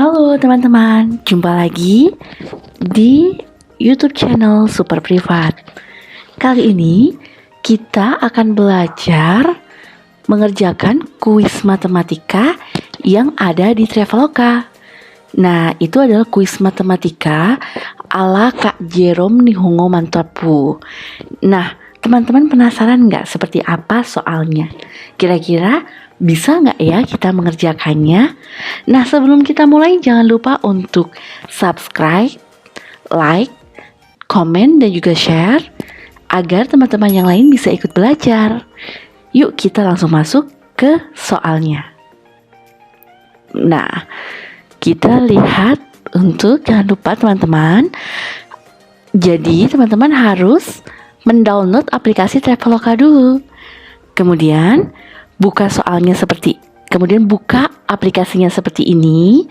Halo teman-teman, jumpa lagi di YouTube channel Super Privat. Kali ini kita akan belajar mengerjakan kuis matematika yang ada di Traveloka. Nah, itu adalah kuis matematika ala Kak Jerome Nihongo Mantopu. Nah, teman-teman penasaran nggak seperti apa soalnya? Kira-kira bisa nggak ya kita mengerjakannya? Nah, sebelum kita mulai jangan lupa untuk subscribe, like, komen, dan juga share agar teman-teman yang lain bisa ikut belajar. Yuk kita langsung masuk ke soalnya. Nah, kita lihat jangan lupa teman-teman. Jadi teman-teman harus mendownload aplikasi Traveloka dulu. Kemudian buka aplikasinya seperti ini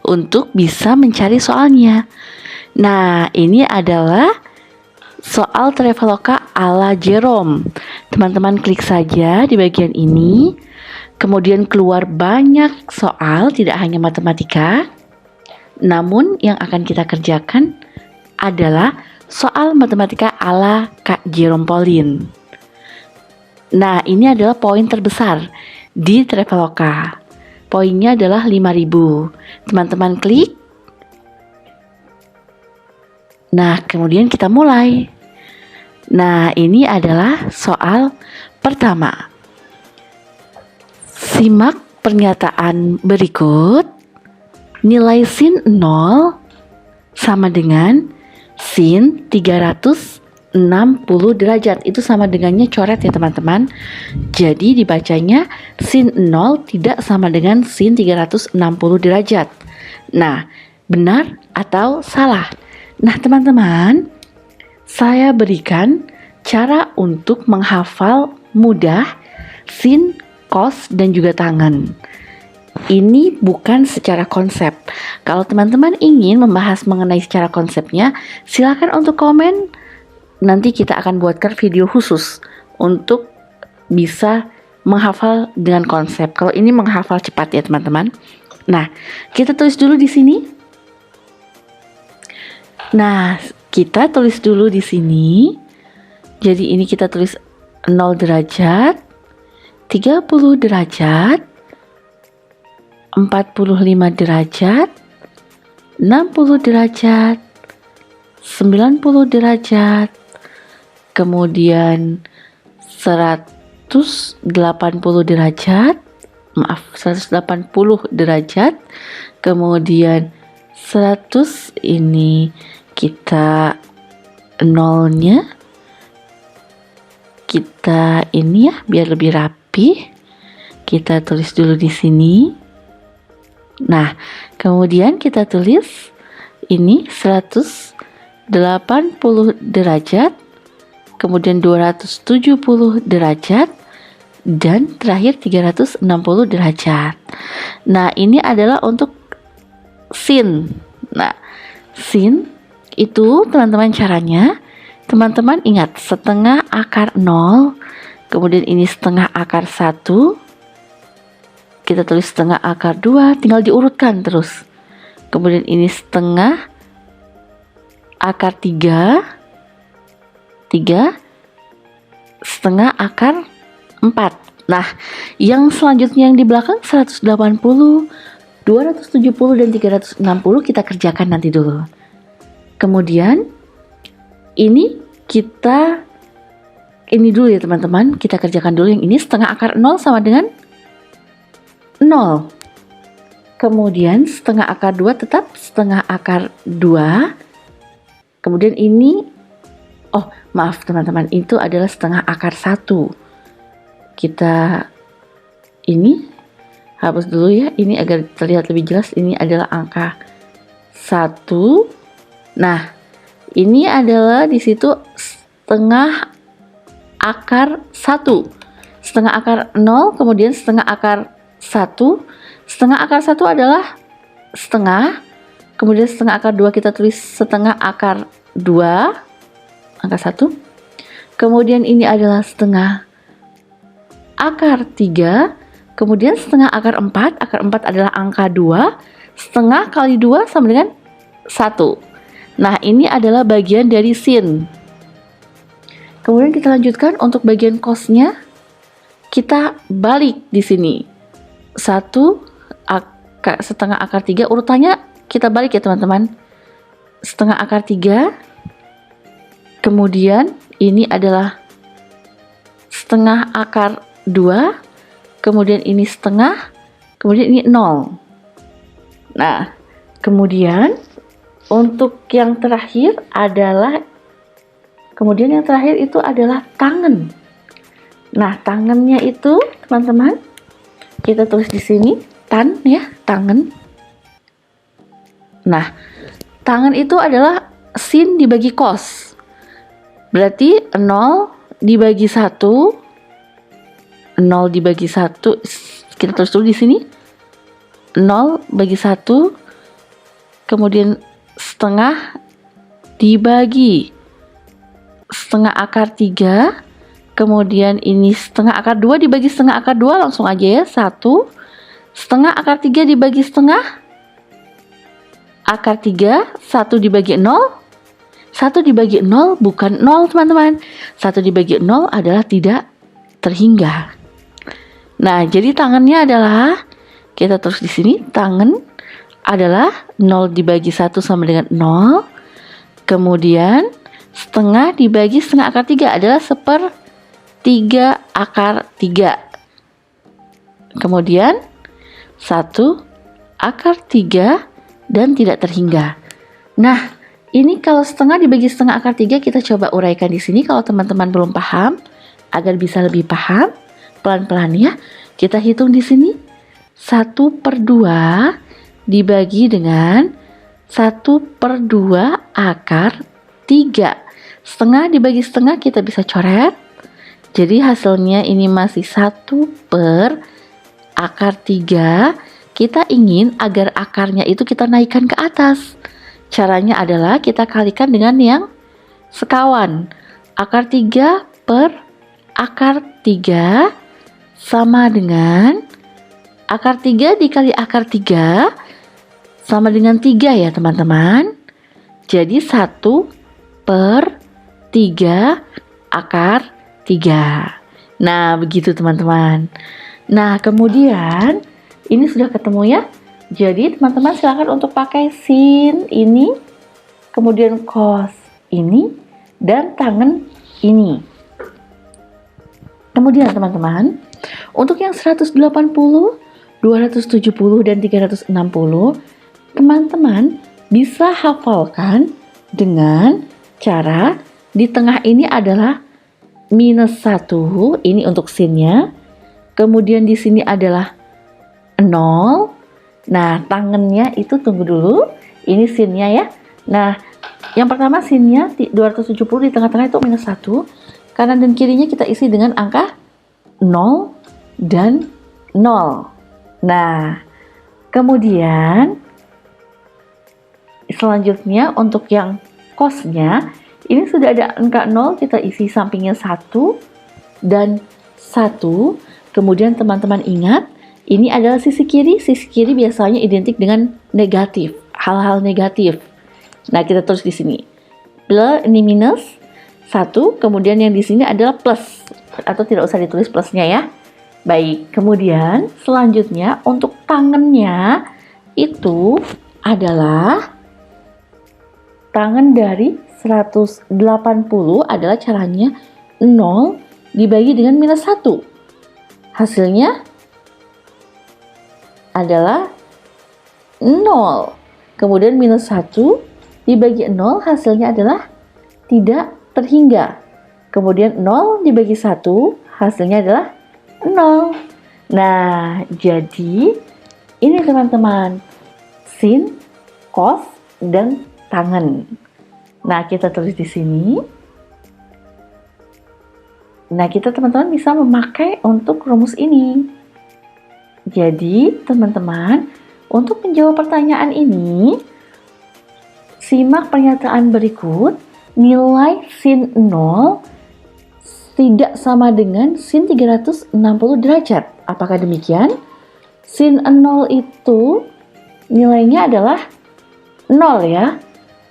untuk bisa mencari soalnya. Nah, ini adalah soal Traveloka ala Jerome. Teman-teman klik saja di bagian ini. Kemudian keluar banyak soal, tidak hanya matematika. Namun yang akan kita kerjakan adalah soal matematika ala Kak Jerome Pauline. Nah, ini adalah poin terbesar di Traveloka. Poinnya adalah 5.000. Teman-teman klik. Nah, kemudian kita mulai. Nah, ini adalah soal pertama. Simak pernyataan berikut. Nilai sin 0 sama dengan sin 360 derajat. Itu sama dengannya coret ya teman-teman. Jadi dibacanya sin 0 tidak sama dengan sin 360 derajat. Nah, benar atau salah? Nah teman-teman, saya berikan cara untuk menghafal mudah sin, cos, dan juga tangen. Ini bukan secara konsep. Kalau teman-teman ingin membahas mengenai secara konsepnya, silakan untuk komen. Nanti kita akan buatkan video khusus untuk bisa menghafal dengan konsep. Kalau ini menghafal cepat ya teman-teman. Nah, kita tulis dulu di sini. Nah, kita tulis dulu di sini. Jadi ini kita tulis 0 derajat, 30 derajat, 45 derajat, 60 derajat, 90 derajat, kemudian 180 derajat, 180 derajat, kemudian 100 ini kita nolnya, kita ini ya biar lebih rapi, kita tulis dulu di sini. Nah, kemudian kita tulis ini 180 derajat, kemudian 270 derajat, dan terakhir 360 derajat. Nah, ini adalah untuk sin. Nah, sin itu teman-teman caranya, teman-teman ingat setengah akar 0, kemudian ini setengah akar 1, kita tulis setengah akar 2, tinggal diurutkan terus. Kemudian ini setengah akar 3, setengah akar 4. Nah, yang selanjutnya yang di belakang 180, 270, dan 360 kita kerjakan nanti dulu. Kemudian ini dulu ya teman-teman, kita kerjakan dulu yang ini. Setengah akar 0 sama dengan 0. Kemudian setengah akar 2 tetap setengah akar 2. Kemudian ini, maaf teman-teman, itu adalah setengah akar 1. Kita ini hapus dulu ya, ini agar terlihat lebih jelas. Ini adalah angka 1. Nah, ini adalah di situ setengah akar 1. Setengah akar 0, kemudian setengah akar 1. Setengah akar 1 adalah setengah, kemudian setengah akar 2 kita tulis setengah akar 2, angka 1. Kemudian ini adalah setengah akar 3, kemudian setengah akar 4. Akar 4 adalah angka 2. setengah kali 2 sama dengan 1. Nah, ini adalah bagian dari sin. Kemudian kita lanjutkan untuk bagian cosnya. Kita balik di sini. 1 setengah akar 3, urutannya kita balik ya teman-teman. Setengah akar 3. Kemudian ini adalah setengah akar 2. Kemudian ini setengah. Kemudian ini 0. Nah, kemudian untuk yang terakhir itu adalah tangen. Nah, tangennya itu teman-teman kita tulis di sini tan ya, tangen. Nah, tangen itu adalah sin dibagi cos. Berarti 0 dibagi 1. 0 dibagi 1 kita tulis dulu di sini. 0 bagi 1, kemudian setengah dibagi setengah akar 3, kemudian ini setengah akar 2 dibagi setengah akar 2, langsung aja ya, 1 setengah akar 3 dibagi setengah akar 3, 1 dibagi 0. 1 dibagi 0 bukan 0 teman-teman. 1 dibagi 0 adalah tidak terhingga. Nah, jadi tangannya adalah, kita terus di sini, tangan adalah 0 dibagi 1 sama dengan 0. Kemudian setengah dibagi setengah akar 3 adalah 1/3 akar 3. Kemudian 1 akar 3 dan tidak terhingga. Nah, ini kalau setengah dibagi setengah akar 3 kita coba uraikan di sini kalau teman-teman belum paham, agar bisa lebih paham, pelan-pelan ya. Kita hitung di sini 1/2 dibagi dengan 1/2 akar 3. Setengah dibagi setengah kita bisa coret. Jadi hasilnya ini masih 1/akar 3. Kita ingin agar akarnya itu kita naikkan ke atas. Caranya adalah kita kalikan dengan yang sekawan. Akar 3/akar 3 sama dengan akar 3 dikali akar 3 sama dengan 3 ya teman-teman. Jadi 1/3 akar 3. Nah, begitu teman-teman. Nah, kemudian ini sudah ketemu ya. Jadi teman-teman silakan untuk pakai sin ini, kemudian cos ini, dan tangen ini. Kemudian teman-teman, untuk yang 180, 270, dan 360, teman-teman bisa hafalkan dengan cara di tengah ini adalah -1, ini untuk sinnya. Kemudian di sini adalah 0. Nah, tangannya itu tunggu dulu. Ini sinnya ya. Nah, yang pertama sinnya 270 di tengah-tengah itu -1. Kanan dan kirinya kita isi dengan angka 0 dan 0. Nah, kemudian selanjutnya untuk yang cosnya ini sudah ada angka 0, kita isi sampingnya 1 dan 1. Kemudian teman-teman ingat, ini adalah sisi kiri. Sisi kiri biasanya identik dengan negatif, hal-hal negatif. Nah, kita tulis di sini. Plus ini minus 1, kemudian yang di sini adalah plus, atau tidak usah ditulis plusnya ya. Baik, kemudian selanjutnya untuk tangannya itu adalah tangan dari 180 adalah caranya 0 dibagi dengan -1. Hasilnya adalah 0. Kemudian -1 dibagi 0 hasilnya adalah tidak terhingga. Kemudian 0 dibagi 1 hasilnya adalah 0. Nah, jadi ini teman-teman, sin, cos, dan tangen. Nah, kita tulis di sini. Nah, kita teman-teman bisa memakai untuk rumus ini. Jadi, teman-teman, untuk menjawab pertanyaan ini, simak pernyataan berikut. Nilai sin 0 tidak sama dengan sin 360 derajat. Apakah demikian? Sin 0 itu nilainya adalah 0 ya.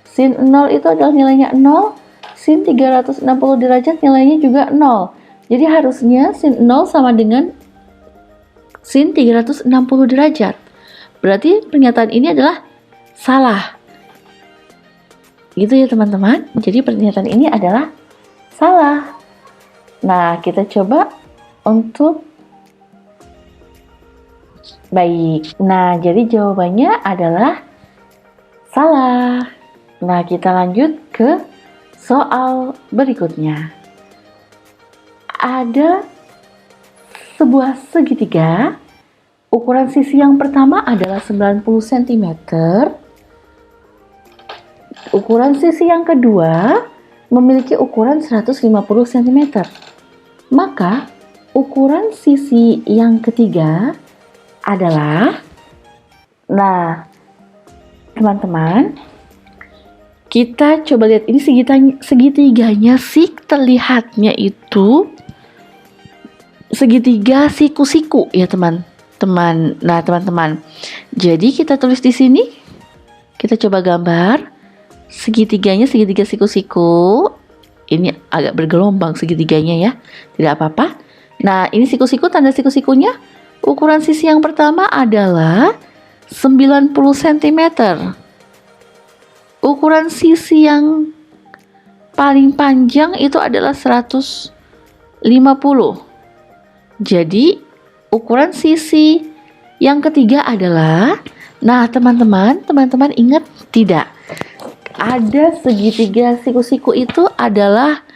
Sin 0 itu adalah nilainya 0, sin 360 derajat nilainya juga 0. Jadi harusnya sin 0 sama dengan sin 360 derajat. Berarti pernyataan ini adalah salah. Gitu ya teman-teman. Jadi pernyataan ini adalah salah. Nah, kita coba untuk baik. Nah, jadi jawabannya adalah salah. Nah, kita lanjut ke soal berikutnya. Ada sebuah segitiga. Ukuran sisi yang pertama adalah 90 cm. Ukuran sisi yang kedua memiliki ukuran 150 cm. Maka, ukuran sisi yang ketiga adalah, nah, teman-teman, kita coba lihat ini segitiganya sih terlihatnya itu segitiga siku-siku ya teman-teman. Nah, teman-teman. Jadi kita tulis di sini. Kita coba gambar segitiganya, segitiga siku-siku. Ini agak bergelombang segitiganya ya. Tidak apa-apa. Nah, ini siku-siku, tanda siku-sikunya. Ukuran sisi yang pertama adalah 90 cm. Ukuran sisi yang paling panjang itu adalah 150. Jadi, ukuran sisi yang ketiga adalah, nah teman-teman ingat tidak? Ada segitiga siku-siku itu adalah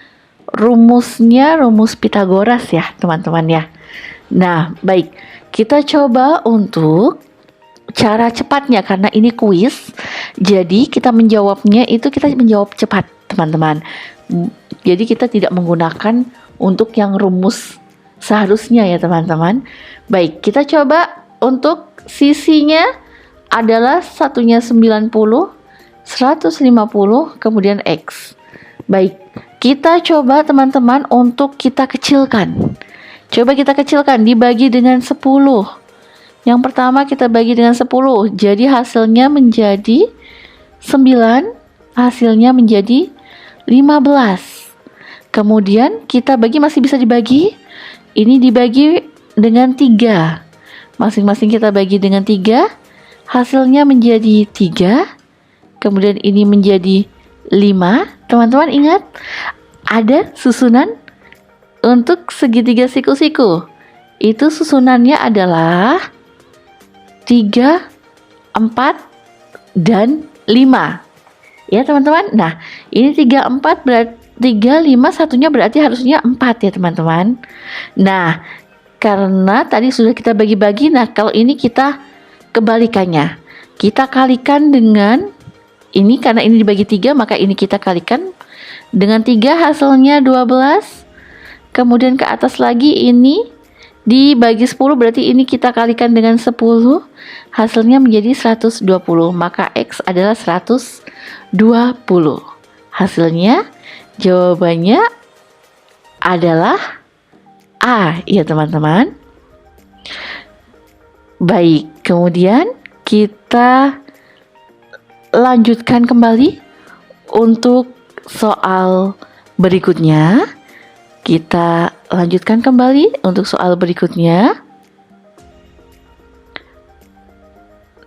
rumusnya rumus Pitagoras ya teman-teman ya. Nah, baik. Kita coba untuk cara cepatnya karena ini kuis. Jadi kita menjawabnya itu kita menjawab cepat, teman-teman. Jadi kita tidak menggunakan untuk yang rumus seharusnya ya, teman-teman. Baik, kita coba untuk sisinya adalah satunya 90, 150, kemudian X. Baik, kita coba teman-teman untuk kita kecilkan. Coba kita kecilkan, dibagi dengan 10. Yang pertama kita bagi dengan 10, jadi hasilnya menjadi 9, hasilnya menjadi 15. Kemudian kita bagi, masih bisa dibagi. Ini dibagi dengan 3. Masing-masing kita bagi dengan 3, hasilnya menjadi 3. Kemudian ini menjadi 5. Teman-teman ingat, ada susunan untuk segitiga siku-siku. Itu susunannya adalah 3, 4, dan 5. Ya teman-teman. Nah, ini 3, 4 berarti 3, 5, satunya berarti harusnya 4 ya teman-teman. Nah, karena tadi sudah kita bagi-bagi, nah kalau ini kita kebalikannya. Kita kalikan dengan ini, karena ini dibagi 3, maka ini kita kalikan dengan 3, hasilnya 12. Kemudian ke atas lagi ini dibagi 10, berarti ini kita kalikan dengan 10, hasilnya menjadi 120, maka X adalah 120. Hasilnya, jawabannya adalah A, ya teman-teman. Baik, kemudian kita lanjutkan kembali untuk soal berikutnya. Kita lanjutkan kembali untuk soal berikutnya.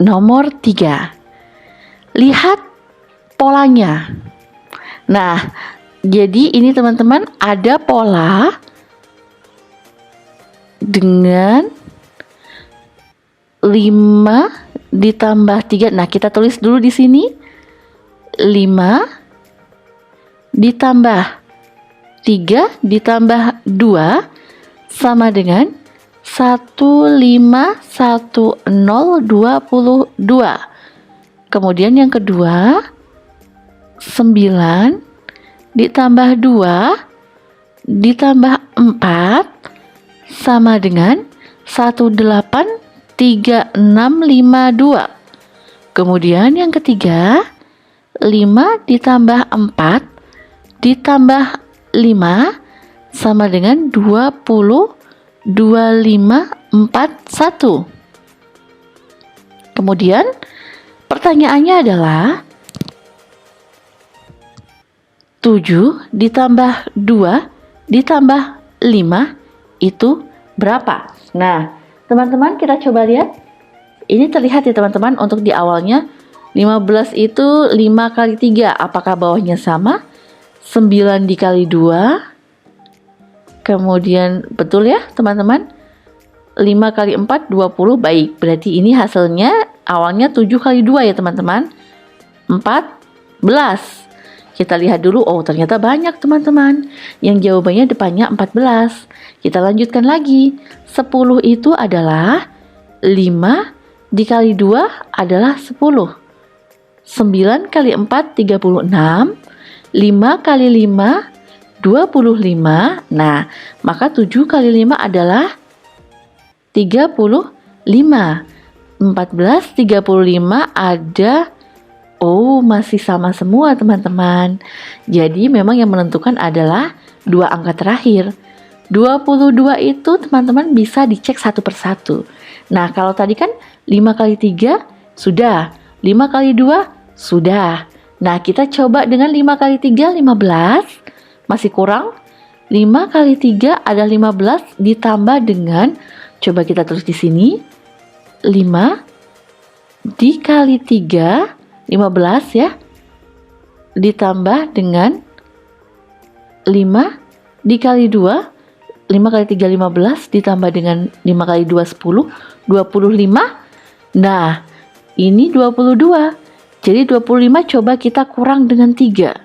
Nomor 3. Lihat polanya. Nah, jadi ini teman-teman ada pola dengan 5 ditambah 3. Nah, kita tulis dulu di sini. 5 ditambah 3 ditambah 2 sama dengan 151022. Kemudian yang kedua 9 ditambah 2 ditambah 4 sama dengan 183652. Kemudian yang ketiga 5 ditambah 4 ditambah 5 sama dengan 202541. Kemudian Pertanyaannya adalah 7 ditambah 2 ditambah 5 itu berapa? Nah, teman-teman kita coba lihat. Ini terlihat ya teman-teman, untuk di awalnya 15 itu 5 kali 3. Apakah bawahnya sama? 9 dikali 2. Kemudian betul ya teman-teman, 5 kali 4 20. Baik, berarti ini hasilnya awalnya 7 kali 2 ya teman-teman, 14. Kita lihat dulu, oh ternyata banyak teman-teman. Yang jawabannya depannya 14. Kita lanjutkan lagi. 10 itu adalah 5 dikali 2 adalah 10. 9 kali 4 36. 5 kali 5 25. Nah, maka 7 kali 5 adalah 35. 14, 35 ada. Oh, masih sama semua teman-teman. Jadi memang yang menentukan adalah dua angka terakhir. 22 itu teman-teman bisa dicek satu persatu. Nah, kalau tadi kan 5 kali 3 sudah, 5 kali 2 sudah. Nah, kita coba dengan 5 kali 3 15, masih kurang. 5 kali 3 ada 15 ditambah dengan, coba kita tulis di sini, 5 dikali 3 15 ya, ditambah dengan 5 dikali 2, 5 kali 3 15, ditambah dengan 5 kali 2 10, 25. Nah, ini 22. Jadi 25 coba kita kurang dengan 3.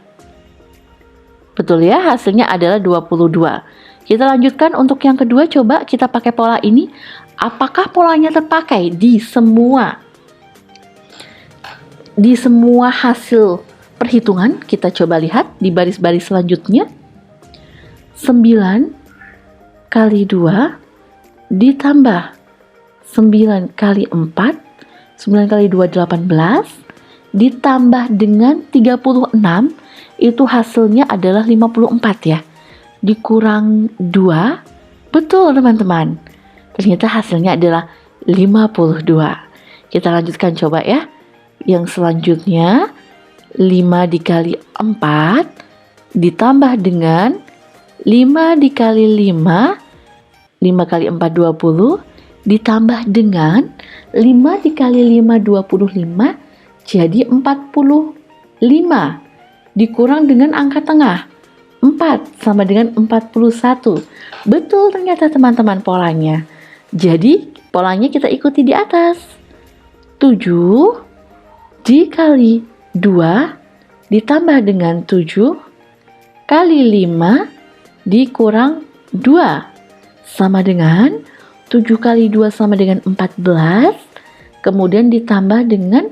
Betul ya, hasilnya adalah 22. Kita lanjutkan untuk yang kedua, coba kita pakai pola ini. Apakah polanya terpakai di semua hasil perhitungan? Kita coba lihat di baris-baris selanjutnya. 9 kali 2 ditambah 9 kali 4, 9 kali 2 18, ditambah dengan 36, itu hasilnya adalah 54 ya. Dikurang 2, betul teman-teman. Ternyata hasilnya adalah 52. Kita lanjutkan coba ya. Yang selanjutnya 5 dikali 4 ditambah dengan 5 dikali 5, 5 kali 4 20, ditambah dengan 5 dikali 5 25, jadi 45. Dikurang dengan angka tengah 4 sama dengan 41. Betul ternyata teman-teman polanya. Jadi polanya kita ikuti di atas. 7 dikali 2 ditambah dengan 7 kali 5 dikurang 2 sama dengan 7 kali 2 sama dengan 14, kemudian ditambah dengan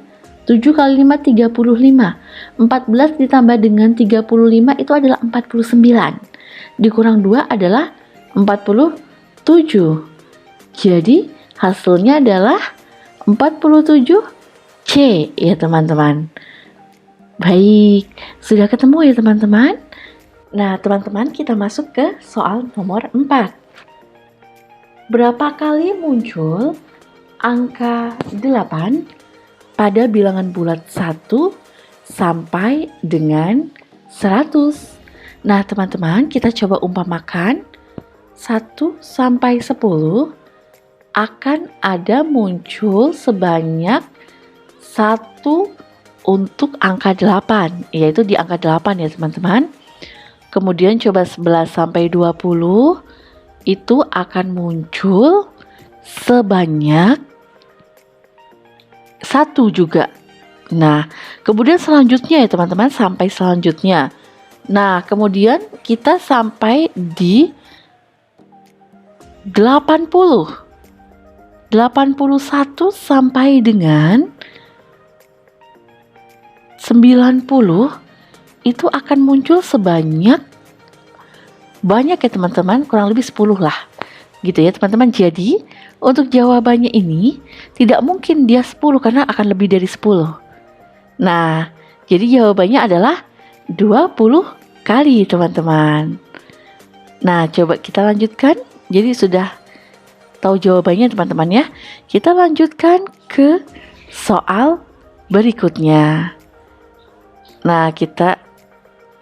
7 kali 5 35. 14 ditambah dengan 35 itu adalah 49. Dikurang 2 adalah 47. Jadi hasilnya adalah 47 C ya teman-teman. Baik, sudah ketemu ya teman-teman. Nah teman-teman, kita masuk ke soal nomor 4. Berapa kali muncul angka 8 pada bilangan bulat 1 sampai dengan 100? Nah teman-teman, kita coba umpamakan 1 sampai 10 akan ada muncul sebanyak 1 untuk angka 8, yaitu di angka 8 ya teman-teman. Kemudian coba 11 sampai 20 itu akan muncul sebanyak 1 juga. Nah, kemudian selanjutnya ya teman-teman, sampai selanjutnya. Nah, kemudian kita sampai di 80. 81 sampai dengan 90 itu akan muncul sebanyak, banyak ya teman-teman, kurang lebih 10 lah gitu ya teman-teman. Jadi untuk jawabannya ini tidak mungkin dia 10 karena akan lebih dari 10. Nah, jadi jawabannya adalah 20 kali teman-teman. Nah, coba kita lanjutkan. Jadi sudah tahu jawabannya teman-teman ya. Kita lanjutkan ke soal berikutnya. Nah, kita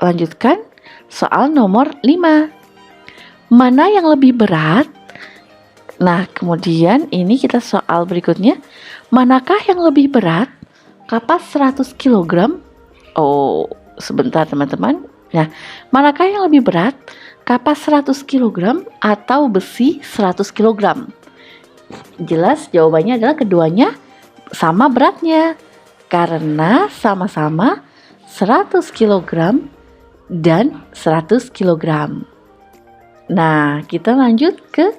lanjutkan soal nomor 5. Mana yang lebih berat? Nah, kemudian ini kita soal berikutnya. Manakah yang lebih berat? Kapas 100 kg? Oh, sebentar teman-teman. Nah, manakah yang lebih berat? Kapas 100 kg atau besi 100 kg? Jelas jawabannya adalah keduanya sama beratnya. Karena sama-sama 100 kg dan 100 kg. Nah, kita lanjut ke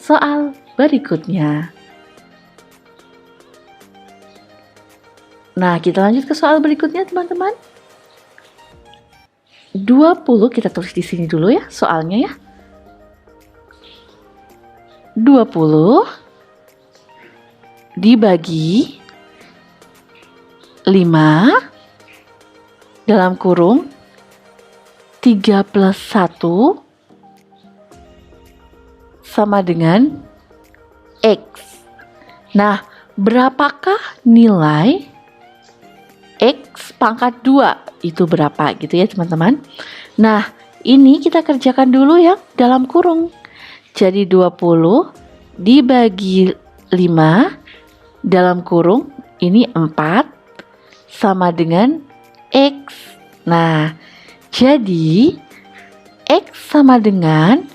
soal berikutnya. Nah, kita lanjut ke soal berikutnya, teman-teman. 20 kita tulis di sini dulu ya, soalnya ya. 20 dibagi 5 dalam kurung 3 plus 1 sama dengan X. Nah, berapakah nilai X pangkat 2? Itu berapa gitu ya teman-teman. Nah, ini kita kerjakan dulu ya dalam kurung. Jadi 20 dibagi 5 dalam kurung ini 4 sama dengan X. Nah, jadi X sama dengan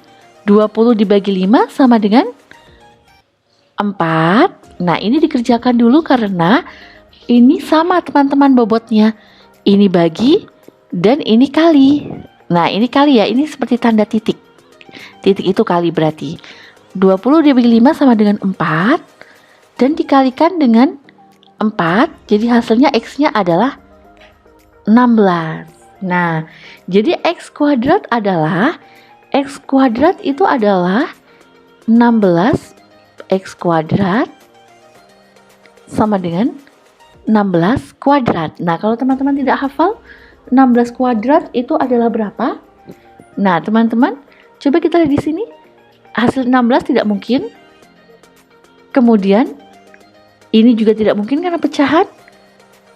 20 dibagi 5 sama dengan 4. Nah, ini dikerjakan dulu karena ini sama teman-teman bobotnya. Ini bagi dan ini kali. Nah, ini kali ya, ini seperti tanda titik. Titik itu kali berarti. 20 dibagi 5 sama dengan 4 dan dikalikan dengan 4. Jadi hasilnya X-nya adalah 16. Nah, jadi X kuadrat adalah X kuadrat itu adalah 16 X kuadrat sama dengan 16 kuadrat. Nah, kalau teman-teman tidak hafal 16 kuadrat itu adalah berapa? Nah, teman-teman, coba kita lihat di sini. Hasil 16 tidak mungkin. Kemudian ini juga tidak mungkin karena pecahan.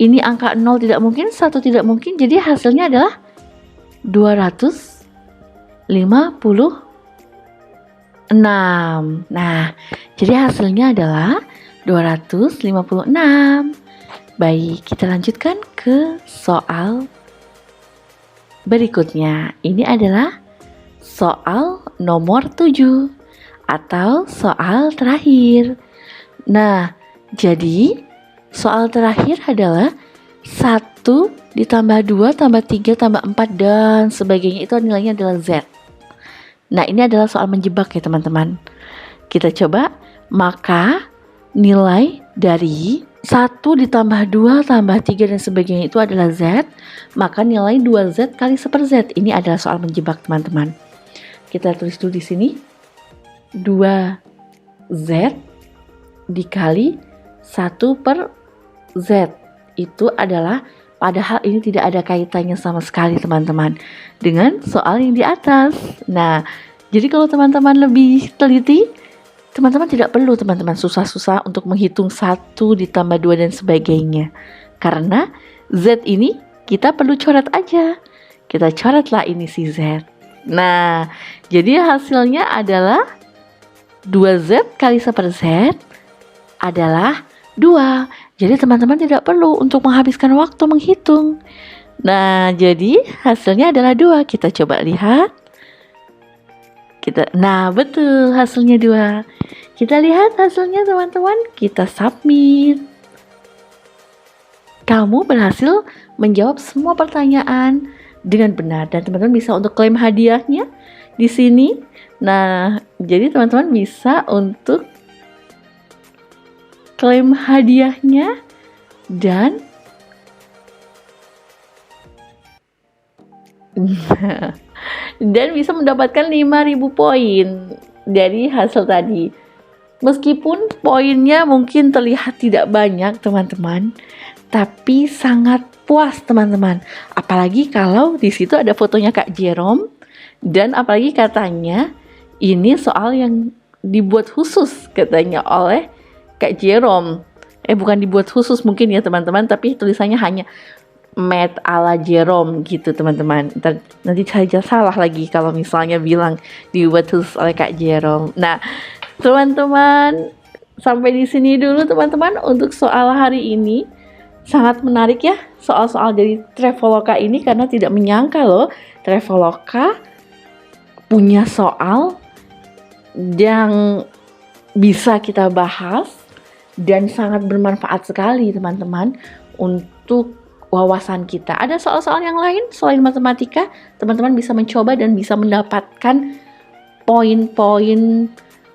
Ini angka 0 tidak mungkin, 1 tidak mungkin. Jadi hasilnya adalah 256. Nah, jadi hasilnya adalah 256. Baik, kita lanjutkan ke soal berikutnya. Ini adalah soal nomor 7 atau soal terakhir. Nah, jadi soal terakhir adalah 1 ditambah 2 tambah 3 tambah 4 dan sebagainya, itu nilainya adalah Z. Nah, ini adalah soal menjebak ya teman-teman. Kita coba, maka nilai dari 1 ditambah 2 tambah 3 dan sebagainya itu adalah Z. Maka nilai 2Z kali 1/Z. Ini adalah soal menjebak teman-teman. Kita tulis dulu di sini. 2Z dikali 1/Z. Itu adalah, padahal ini tidak ada kaitannya sama sekali teman-teman dengan soal yang di atas. Nah, jadi kalau teman-teman lebih teliti, teman-teman tidak perlu teman-teman susah-susah untuk menghitung 1 ditambah 2 dan sebagainya. Karena Z ini kita perlu coret aja. Kita coretlah ini si Z. Nah, jadi hasilnya adalah 2Z kali 1/Z adalah 2. Jadi teman-teman tidak perlu untuk menghabiskan waktu menghitung. Nah, jadi hasilnya adalah 2. Kita coba lihat. Nah, betul, hasilnya 2. Kita lihat hasilnya teman-teman. Kita submit. Kamu berhasil menjawab semua pertanyaan dengan benar dan teman-teman bisa untuk klaim hadiahnya di sini. Nah, jadi teman-teman bisa untuk klaim hadiahnya dan bisa mendapatkan 5.000 poin dari hasil tadi. Meskipun poinnya mungkin terlihat tidak banyak teman-teman, tapi sangat puas teman-teman. Apalagi kalau di situ ada fotonya Kak Jerome dan apalagi katanya ini soal yang dibuat khusus katanya oleh Kak Jerome. Bukan dibuat khusus mungkin ya teman-teman, tapi tulisannya hanya made ala Jerome gitu teman-teman. Nanti saja salah lagi kalau misalnya bilang dibuat khusus oleh Kak Jerome. Nah teman-teman, sampai di sini dulu teman-teman untuk soal hari ini. Sangat menarik ya soal-soal dari Traveloka ini, karena tidak menyangka loh Traveloka punya soal yang bisa kita bahas dan sangat bermanfaat sekali teman-teman untuk wawasan kita. Ada soal-soal yang lain selain matematika, teman-teman bisa mencoba dan bisa mendapatkan poin-poin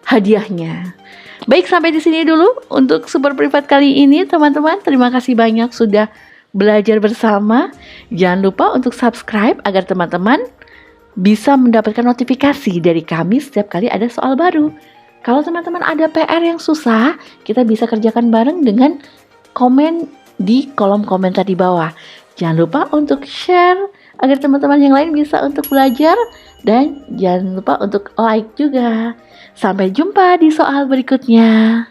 hadiahnya. Baik, sampai di sini dulu untuk super privat kali ini teman-teman. Terima kasih banyak sudah belajar bersama. Jangan lupa untuk subscribe agar teman-teman bisa mendapatkan notifikasi dari kami setiap kali ada soal baru. Kalau teman-teman ada PR yang susah, kita bisa kerjakan bareng dengan komen di kolom komentar di bawah. Jangan lupa untuk share agar teman-teman yang lain bisa untuk belajar, dan jangan lupa untuk like juga. Sampai jumpa di soal berikutnya.